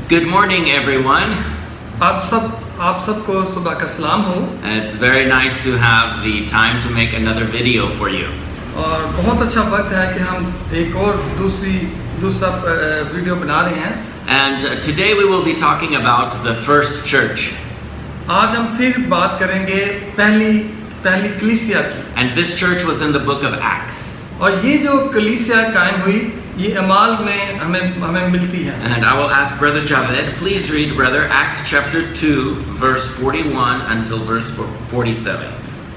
Good morning, everyone. आप सबको सुबह का सलाम हो। It's very nice to have the time to make another video for you. और बहुत अच्छा वक्त है कि हम एक और दूसरा वीडियो बना रहे हैं। And today we will be talking about the first church. आज हम फिर बात करेंगे पहली कलीसिया की। And this church was in the book of Acts. और ये जो कलीसिया कायम हुई ये अमाल में हमें मिलती है। And I will ask Brother Javed, please read, Brother, Acts chapter 2, verse 41 until verse 47.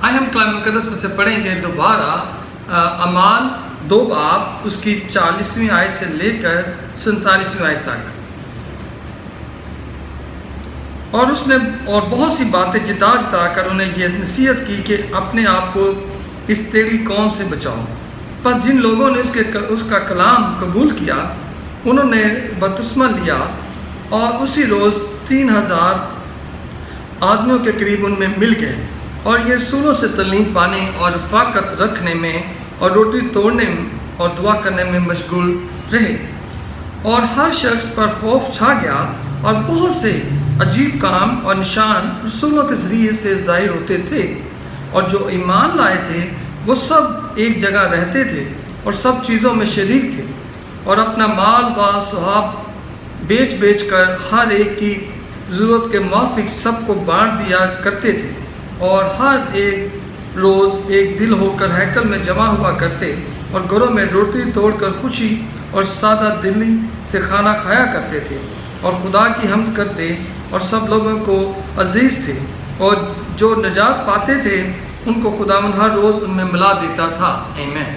आइए हम कलाम मुकद्दस में से पढ़ेंगे दोबारा अमाल 2 बाब उसकी 40वीं आयत से लेकर 47वीं आयत तक। और बहुत सी बातें जिता कर उन्हें ये नसीहत की कि अपने आप को इस टेढ़ी कौम से बचाओ। पर जिन लोगों ने उसका कलाम कबूल किया उन्होंने बपतिस्मा लिया और उसी रोज़ 3000 आदमियों के करीब उनमें मिल गए और ये रसूलों से तालीम पाने और रफ़ाकत रखने में और रोटी तोड़ने और दुआ करने में मशगूल रहे। और हर शख्स पर खौफ छा गया और बहुत से अजीब काम और निशान रसूलों के ज़रिए से ज़ाहिर होते थे। और जो ईमान लाए थे वो सब एक जगह रहते थे और सब चीज़ों में शरीक थे और अपना माल व सुहाब बेच कर हर एक की ज़रूरत के मुआफिक सबको बांट दिया करते थे। और हर एक रोज़ एक दिल होकर हैकल में जमा हुआ करते और घरों में रोटी तोड़कर खुशी और सादा दिली से खाना खाया करते थे और खुदा की हम्द करते और सब लोगों को अजीज़ थे। और जो निजात पाते थे उनको खुदावंद हर रोज़ उनमें मिला देता था। Amen.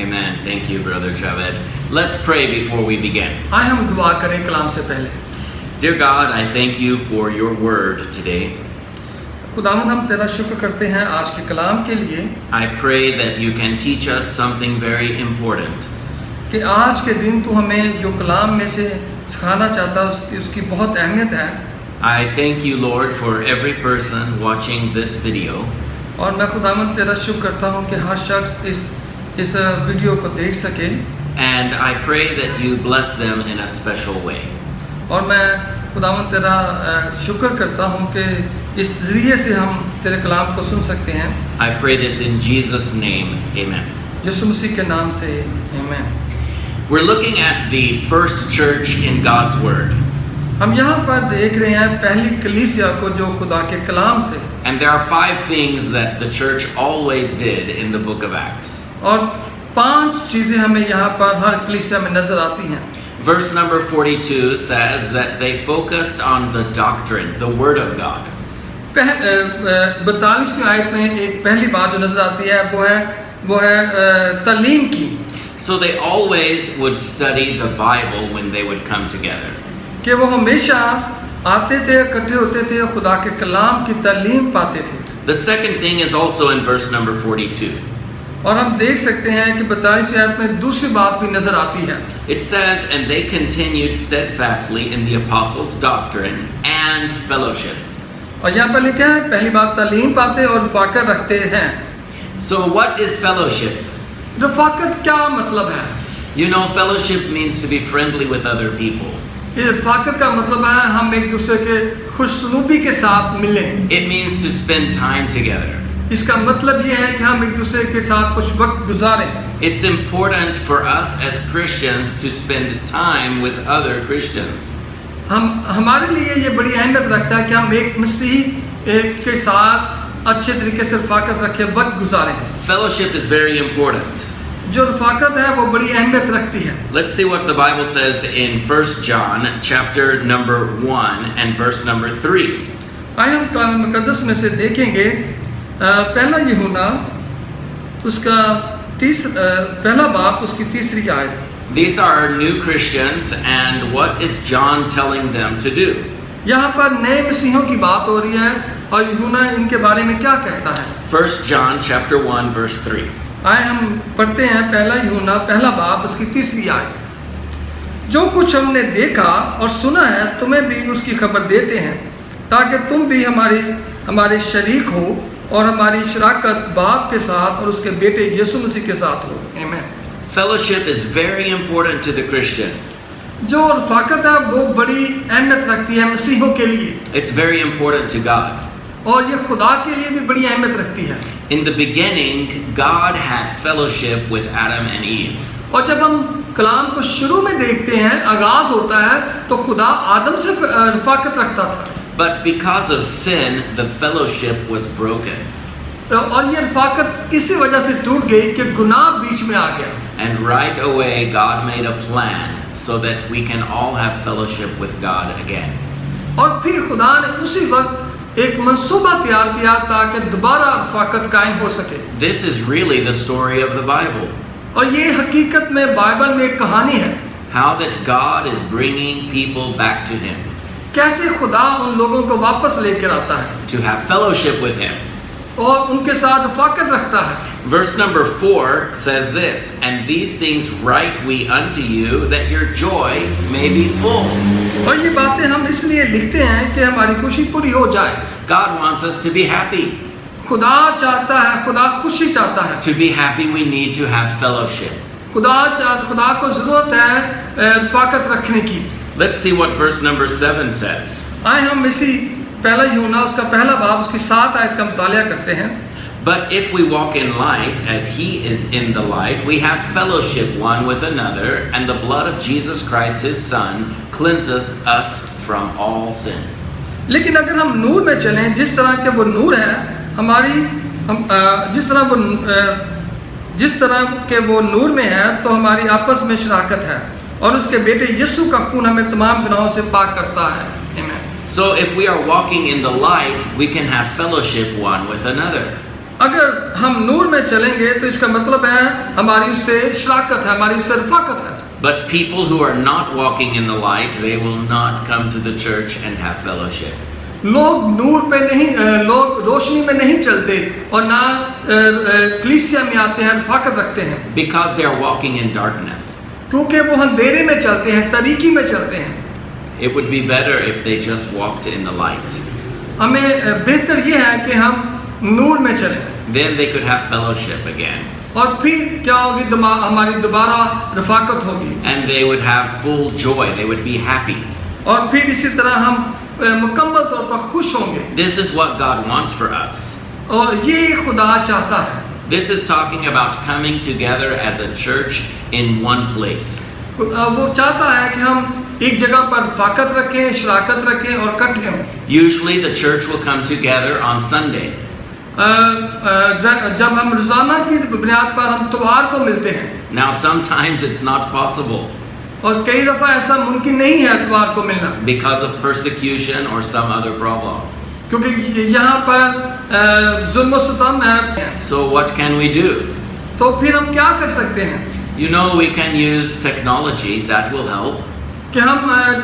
Amen. Thank you, Brother Javed. Let's pray before we begin. आइए हम दुआ करें कलाम से पहले। Dear God, I thank you for your word today. खुदावंद हम तेरा शुक्र करते हैं आज के कलाम के लिए। I pray that you can teach us something very important. कि आज के दिन तू हमें जो कलाम में से सिखाना चाहता है उसकी बहुत अहमियत है। I thank you, Lord, for every person watching this video. और मैं खुदावंद तेरा शुक्र करता हूँ कि हर शख्स इस वीडियो को देख सके। And I pray that you bless them in a special way. और मैं खुदावंद तेरा शुक्र करता हूँ कि इस ज़रिए से हम तेरे कलाम को सुन सकते हैं। I pray this in Jesus' name. Amen. यीशु मसीह के नाम से आमीन। We're looking at the first church in God's Word. हम यहाँ पर देख रहे हैं पहली कलीसिया को जो खुदा के कलाम से। And there are 5 things that the church always did in the book of Acts. और 5 चीज़ें हमें यहाँ पर हर कलीसिया में नजर आती हैं। Verse number 42 says that they focused on the doctrine, the Word of God. 42वीं आयत में एक पहली बात जो नजर आती है वो है तालीम की। So they always would study the Bible when they would come together. कि वो हमेशा आते थे इकट्ठे होते थे खुदा के कलाम की तालीम पाते थे। The second thing is also in verse number 42. और हम देख सकते हैं कि 42वीं आयत में दूसरी बात भी नजर आती है। It says, and they continued steadfastly in the apostles' doctrine and fellowship. और यहाँ पर लिखा है पहली बात तालीम पाते और रफ़ाकत रखते हैं। So what is fellowship? रफ़ाकत क्या मतलब है? You know, fellowship means to be friendly with other people. ये रफ़ाकत का मतलब है हम एक दूसरे के खुशसलूकी के साथ मिलें। It means to spend time together. इसका मतलब ये है कि हम एक दूसरे के साथ कुछ वक्त गुजारें। It's important for us as Christians to spend time with other Christians. हमारे लिए ये बड़ी अहमियत रखता है कि हम एक मसीही के साथ अच्छे तरीके से रफ़ाकत रखें, वक्त गुजारें। Fellowship is very important. जो रफ़ाकत है वो बड़ी अहमियत रखती है। Let's see what the Bible says in 1 John chapter number 1 and verse number 3. आइए हम कलाम मुकद्दस में से देखेंगे पहला यूहन्ना उसका पहला बाब उसकी 3री आयत। These are new Christians, and what is John telling them to do? यहाँ पर नए मसीहों की बात हो रही है और यूहन्ना इनके बारे में क्या कहता है। 1 John chapter 1 verse 3. आए हम पढ़ते हैं पहला यूहन्ना पहला बाब उसकी 3री आयत। जो कुछ हमने देखा और सुना है तुम्हें भी उसकी खबर देते हैं ताकि तुम भी हमारे शरीक हो और हमारी शराकत बाप के साथ और उसके बेटे यीशु मसीह के साथ हो। आमीन। Fellowship is very important to the Christian. जो रफाकत है वो बड़ी अहमियत रखती है मसीहों के लिए, It's very important to God. और ये खुदा के लिए भी बड़ी अहमियत रखती है। In the beginning, God had fellowship with Adam and Eve. और जब हम कलाम को शुरू में देखते हैं, आगाज होता है तो खुदा आदम से रफाकत रखता था, But because of sin, the fellowship was broken. और ये रफाकत इसी वजह से टूट गई कि गुनाह बीच में आ गया। And right away, God made a plan so that we can all have fellowship with God again. और फिर खुदा ने उसी वक्त एक मंसूबा तैयार किया ताकि दोबारा रफाकत कायम हो सके। This is really the story of the Bible. और ये हकीकत में बाइबल में एक कहानी है, How that God is bringing people back to Him कैसे खुदा उन लोगों को वापस लेकर आता है to have fellowship with Him. और उनके साथ रफाकत रखता है। Verse number 4 says this, And these things write we unto you, that your joy may be full. और ये बातें हम इसलिए लिखते हैं कि हमारी खुशी पूरी हो जाए। God wants us to be happy. खुदा चाहता है, खुदा खुशी चाहता है। To be happy, we need to have fellowship. खुदा को जरूरत है रफाकत रखने की। Let's see what verse number 7 says. आए हम इसी पहला यूहन्ना उसका पहला बाब उसकी 7 आयत का मुतालिया करते हैं। But if we walk in light, as He is in the light, we have fellowship one with another, and the blood of Jesus Christ His Son cleanseth us from all sin. लेकिन अगर हम नूर में चलें जिस तरह के वो नूर है, जिस तरह के वो नूर में है, तो हमारी आपस में शराकत है, और उसके बेटे यीशु का खून हमें तमाम गुनाहों से पाक करता है। Amen. So if we are walking in the light, we can have fellowship one with another. अगर हम नूर में चलेंगे तो इसका मतलब है हमारी उससे शराकत है, हमारी उससे रफाकत है। But people who are not walking in the light, they will not come to the church and have fellowship. लोग नूर पे नहीं, लोग रोशनी में नहीं चलते और ना कलीसिया में आते हैं, रफाकत रखते हैं, Because they are walking in darkness. क्योंकि वो अंधेरे में चलते हैं, तरीकी में चलते हैं। It would be better if they just walked in the light. हमें बेहतर ये है कि हम नूर में चलें, Then they could have fellowship again. और फिर क्या होगी, हमारी दोबारा रफाकत होगी, And they would have full joy. They would be happy. और फिर इसी तरह हम मुकम्मल तौर पर खुश होंगे। This is what God wants for us. और ये खुदा चाहता है। This is talking about coming together as a church in one place. वो चाहता है कि हम एक जगह पर रफाकत रखें, शराकत रखें और इकट्ठे हों। Usually the church will come together on Sunday. जब हम रोजाना की बुनियाद पर हम त्योहार को मिलते हैं, Now sometimes it's not possible और कई दफा ऐसा मुमकिन नहीं है त्योहार को मिलना, because of persecution or some other problem. क्योंकि यहाँ पर जुल्म सितम है। So what can we do? तो फिर हम क्या कर सकते हैं You know, we can use technology that will help, कि हम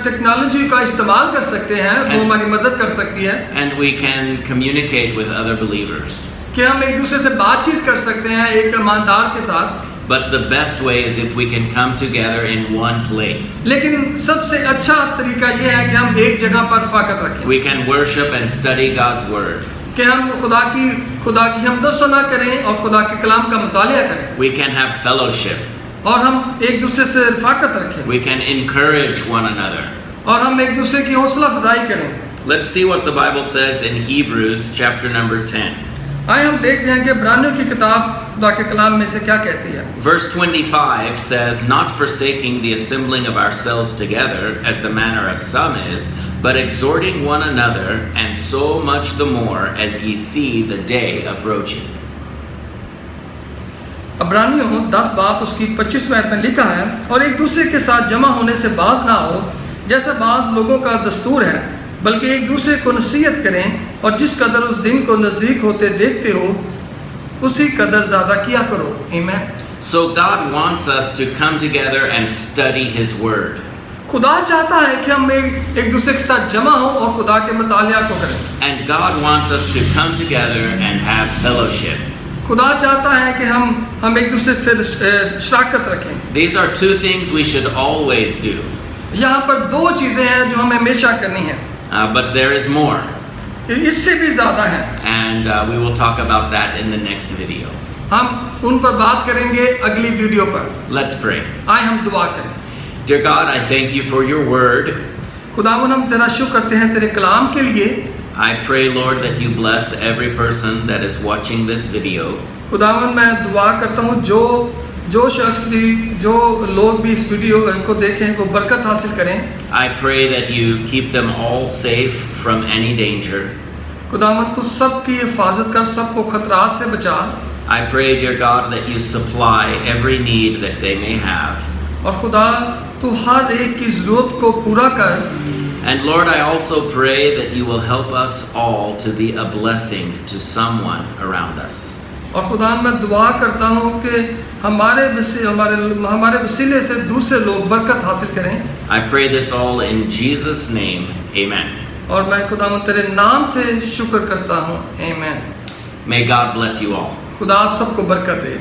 टेक्नोलॉजी का इस्तेमाल कर सकते हैं, वो हमारी मदद कर सकती है and we can communicate with other believers. कि हम एक दूसरे से बातचीत कर सकते हैं एक ईमानदार के साथ। But the best way is if we can come together in one place. लेकिन सबसे अच्छा तरीका ये है कि हम एक जगह पर रफाकत रखें, We can worship and study God's word. कि हम खुदा की हमदो सना करें और खुदा के कलाम का मुतालिया करें, We can have fellowship. और हम एक दूसरे से रफाकत रखें, We can encourage one another. और हम एक दूसरे की हौसला अफजाई करें। Let's see what the Bible says in Hebrews chapter number 10. आइए हम देखते हैं कि इब्रानियों की किताब खुदा के कलाम में से क्या कहती है। Verse 25 says, Not forsaking the assembling of ourselves together, as the manner of some is, but exhorting one another, and so much the more as ye see the day approaching. इब्रानियों 10 बाब उसकी 25वें आयत में लिखा है, और एक दूसरे के साथ जमा होने से बाज ना हो जैसा बाज लोगों का दस्तूर है, बल्कि एक दूसरे को नसीहत करें, और जिस कदर उस दिन को नज़दीक होते देखते हो उसी कदर ज़्यादा किया करो। आमीन। So God wants us to come together and study His Word. खुदा चाहता है कि हम एक दूसरे के साथ जमा हो और खुदा के मुतालिया को करें। And God wants us to come together and have fellowship. खुदा चाहता है कि हम एक दूसरे से शराकत रखें। These are two things we should always do. यहाँ पर दो चीज़ें हैं जो हमें हमेशा करनी है, But there is more. इससे भी ज़्यादा है, And we will talk about that in the next video. हम उन पर बात करेंगे अगली वीडियो पर। Let's pray. आए हम दुआ करें। Dear God, I thank you for your word. खुदावन हम तेरा शुक्र करते हैं तेरे कलाम के लिए। I pray, Lord, that you bless every person that is watching this video. खुदावन मैं दुआ करता हूँ जो शख्स भी जो लोग भी इस वीडियो को देखें वो बरकत हासिल करें। I pray that you keep them all safe from any danger. खुदावन तू सबकी हिफाजत कर, सबको खतरात से बचा। I pray, dear God, that you supply every need that they may have. और खुदा तू हर एक की ज़रूरत को पूरा कर। And Lord, I also pray that you will help us all to be a blessing to someone around us. और खुदा मैं दुआ करता हूँ कि हमारे वसीले से दूसरे लोग बरकत हासिल करें। I pray this all in Jesus' name. Amen. और मैं खुदा तेरे नाम से शुक्र करता हूँ। आमीन। May God bless you all. खुदा आप सबको बरकत दे।